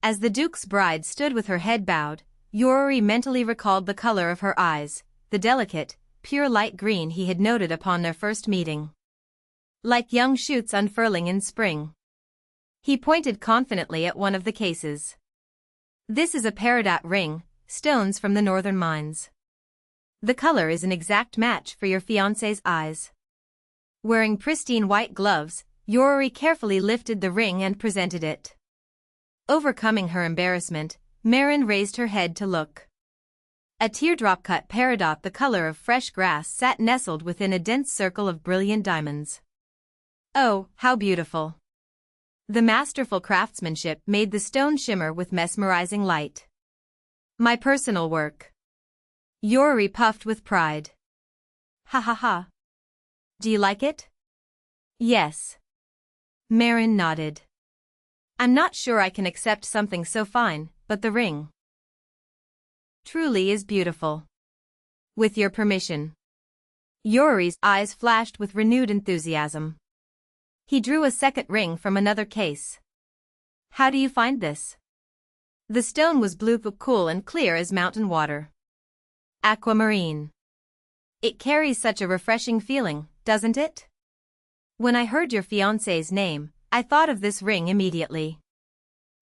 As the Duke's bride stood with her head bowed, Yoreri mentally recalled the color of her eyes, the delicate, pure light green he had noted upon their first meeting. Like young shoots unfurling in spring. He pointed confidently at one of the cases. This is a peridot ring, stones from the northern mines. The color is an exact match for your fiancé's eyes. Wearing pristine white gloves, Yoreri carefully lifted the ring and presented it. Overcoming her embarrassment, Marin raised her head to look. A teardrop-cut peridot the color of fresh grass sat nestled within a dense circle of brilliant diamonds. Oh, how beautiful! The masterful craftsmanship made the stone shimmer with mesmerizing light. My personal work. Yoreri puffed with pride. Ha ha ha. Do you like it? Yes. Marin nodded. I'm not sure I can accept something so fine, but the ring truly is beautiful. With your permission. Yoreri's eyes flashed with renewed enthusiasm. He drew a second ring from another case. How do you find this? The stone was blue, cool and clear as mountain water. Aquamarine. It carries such a refreshing feeling, doesn't it? When I heard your fiancé's name, I thought of this ring immediately.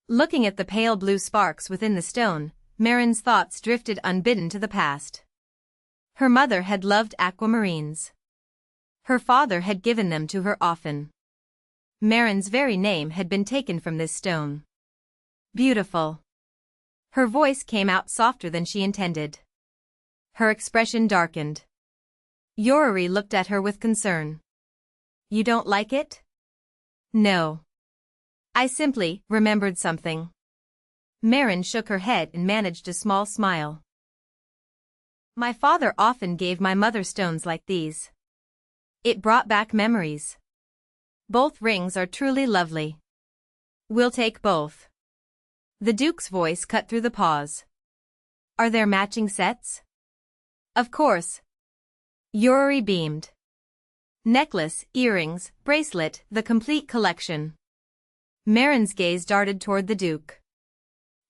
Looking at the pale blue sparks within the stone, Marin's thoughts drifted unbidden to the past. Her mother had loved aquamarines. Her father had given them to her often. Marin's very name had been taken from this stone. Beautiful. Her voice came out softer than she intended. Her expression darkened. Yoreri looked at her with concern. You don't like it? No. I simply remembered something. Marin shook her head and managed a small smile. My father often gave my mother stones like these. It brought back memories. Both rings are truly lovely. We'll take both. The Duke's voice cut through the pause. Are there matching sets? Of course. Yoreri beamed. Necklace, earrings, bracelet, the complete collection. Marin's gaze darted toward the Duke.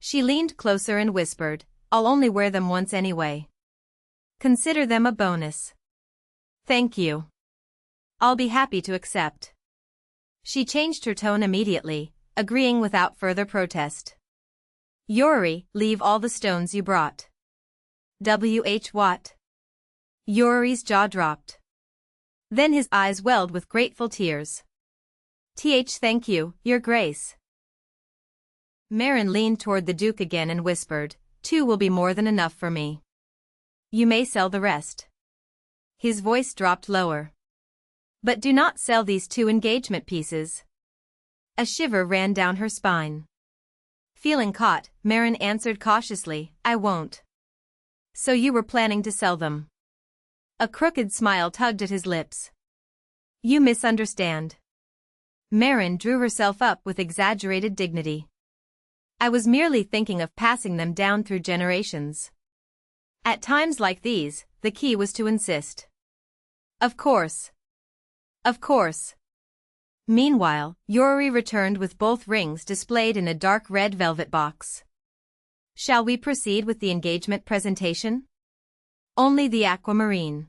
She leaned closer and whispered, I'll only wear them once anyway. Consider them a bonus. Thank you. I'll be happy to accept. She changed her tone immediately, agreeing without further protest. Yoreri, leave all the stones you brought. What? Yoreri's jaw dropped. Then his eyes welled with grateful tears. Thank you, Your Grace. Marin leaned toward the Duke again and whispered, 2 will be more than enough for me. You may sell the rest. His voice dropped lower. But do not sell these 2 engagement pieces. A shiver ran down her spine. Feeling caught, Marin answered cautiously, I won't. So you were planning to sell them? A crooked smile tugged at his lips. You misunderstand. Marin drew herself up with exaggerated dignity. I was merely thinking of passing them down through generations. At times like these, the key was to insist. Of course. Of course. Meanwhile, Yoreri returned with both rings displayed in a dark red velvet box. Shall we proceed with the engagement presentation? Only the aquamarine.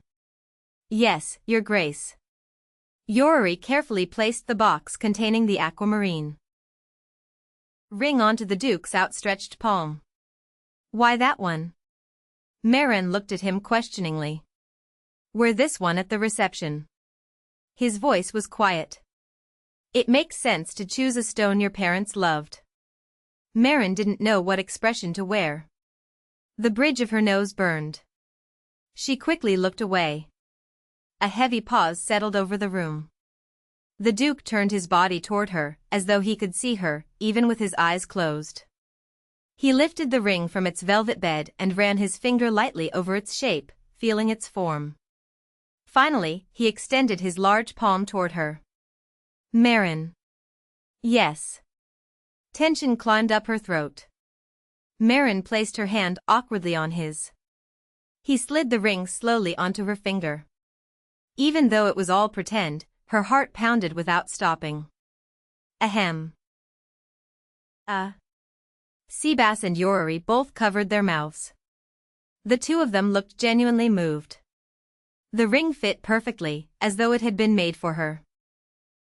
Yes, Your Grace. Yoreri carefully placed the box containing the aquamarine ring onto the Duke's outstretched palm. Why that one? Marin looked at him questioningly. Wear this one at the reception. His voice was quiet. It makes sense to choose a stone your parents loved. Marin didn't know what expression to wear. The bridge of her nose burned. She quickly looked away. A heavy pause settled over the room. The Duke turned his body toward her, as though he could see her, even with his eyes closed. He lifted the ring from its velvet bed and ran his finger lightly over its shape, feeling its form. Finally, he extended his large palm toward her. Marin. Yes. Tension climbed up her throat. Marin placed her hand awkwardly on his. He slid the ring slowly onto her finger. Even though it was all pretend, her heart pounded without stopping. Ahem. Seabass and Yoreri both covered their mouths. The two of them looked genuinely moved. The ring fit perfectly, as though it had been made for her.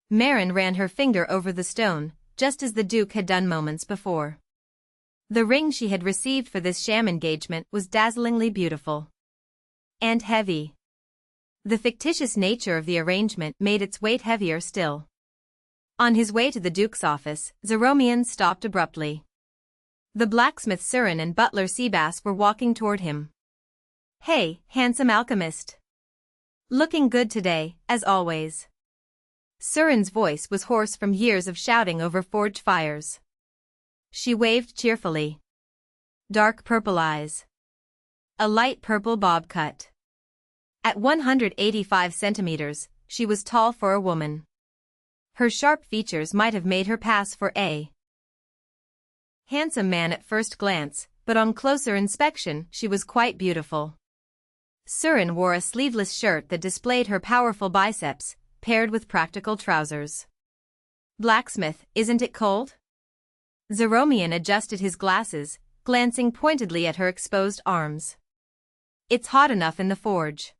Marin ran her finger over the stone, just as the Duke had done moments before. The ring she had received for this sham engagement was dazzlingly beautiful. And heavy. The fictitious nature of the arrangement made its weight heavier still. On his way to the Duke's office, Zeromian stopped abruptly. The blacksmith Surin and butler Seabass were walking toward him. "Hey, handsome alchemist. Looking good today, as always." Surin's voice was hoarse from years of shouting over forge fires. She waved cheerfully. Dark purple eyes. A light purple bob cut. At 185 centimeters, she was tall for a woman. Her sharp features might have made her pass for a handsome man at first glance, but on closer inspection she was quite beautiful. Surin wore a sleeveless shirt that displayed her powerful biceps, paired with practical trousers. "Blacksmith, isn't it cold?" Zeromian adjusted his glasses, glancing pointedly at her exposed arms. "It's hot enough in the forge."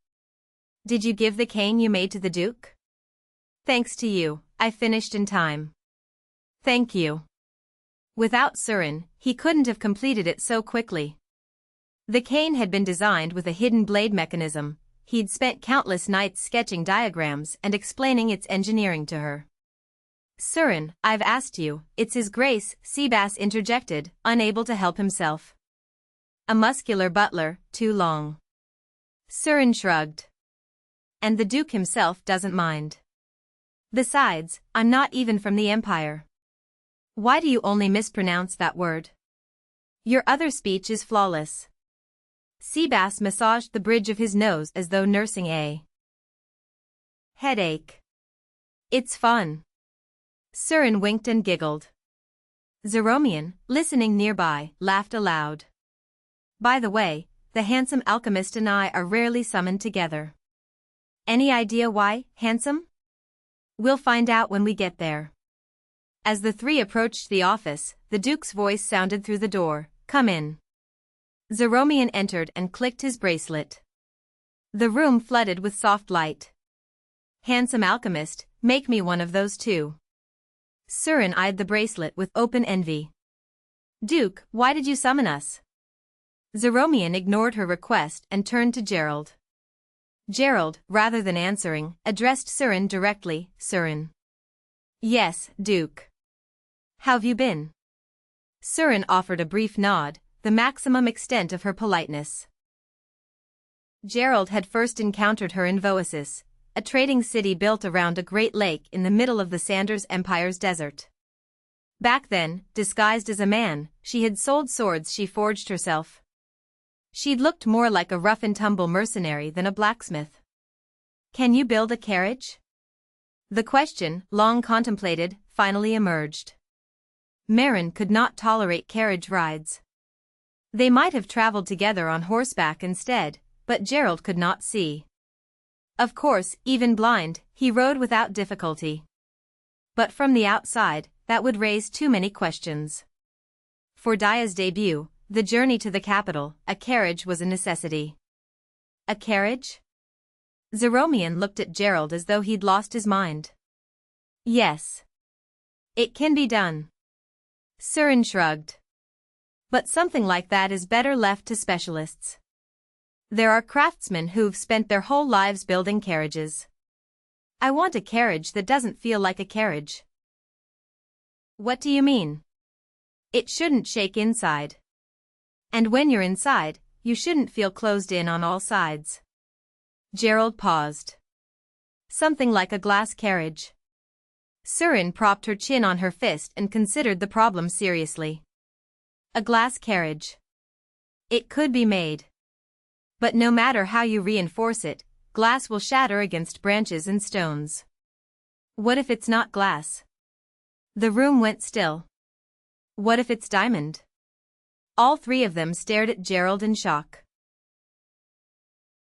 "Did you give the cane you made to the Duke?" "Thanks to you, I finished in time." "Thank you." Without Surin, he couldn't have completed it so quickly. The cane had been designed with a hidden blade mechanism. He'd spent countless nights sketching diagrams and explaining its engineering to her. "Surin, I've asked you, it's His Grace," Seabass interjected, unable to help himself. "A muscular butler, too long." Surin shrugged. "And the Duke himself doesn't mind. Besides, I'm not even from the Empire." "Why do you only mispronounce that word? Your other speech is flawless." Seabass massaged the bridge of his nose as though nursing a headache. "It's fun." Surin winked and giggled. Zeromian, listening nearby, laughed aloud. "By the way, the handsome alchemist and I are rarely summoned together. Any idea why, handsome?" "We'll find out when we get there." As the three approached the office, the Duke's voice sounded through the door, "Come in." Zeromian entered and clicked his bracelet. The room flooded with soft light. "Handsome alchemist, make me one of those too." Surin eyed the bracelet with open envy. "Duke, why did you summon us?" Zeromian ignored her request and turned to Gerald. Gerald, rather than answering, addressed Surin directly. "Surin." "Yes, Duke." "How've you been?" Surin offered a brief nod, the maximum extent of her politeness. Gerald had first encountered her in Voesis, a trading city built around a great lake in the middle of the Sanders Empire's desert. Back then, disguised as a man, she had sold swords she forged herself. She'd looked more like a rough-and-tumble mercenary than a blacksmith. "Can you build a carriage?" The question, long contemplated, finally emerged. Marin could not tolerate carriage rides. They might have traveled together on horseback instead, but Gerald could not see. Of course, even blind, he rode without difficulty. But from the outside, that would raise too many questions. For Daya's debut, the journey to the capital, a carriage was a necessity. A carriage? Zeromian looked at Gerald as though he'd lost his mind. "Yes. It can be done." Surin shrugged. "But something like that is better left to specialists. There are craftsmen who've spent their whole lives building carriages. I want a carriage that doesn't feel like a carriage." "What do you mean?" "It shouldn't shake inside. And when you're inside, you shouldn't feel closed in on all sides." Gerald paused. "Something like a glass carriage." Surin propped her chin on her fist and considered the problem seriously. A glass carriage. It could be made. But no matter how you reinforce it, glass will shatter against branches and stones. What if it's not glass? The room went still. What if it's diamond? All three of them stared at Gerald in shock.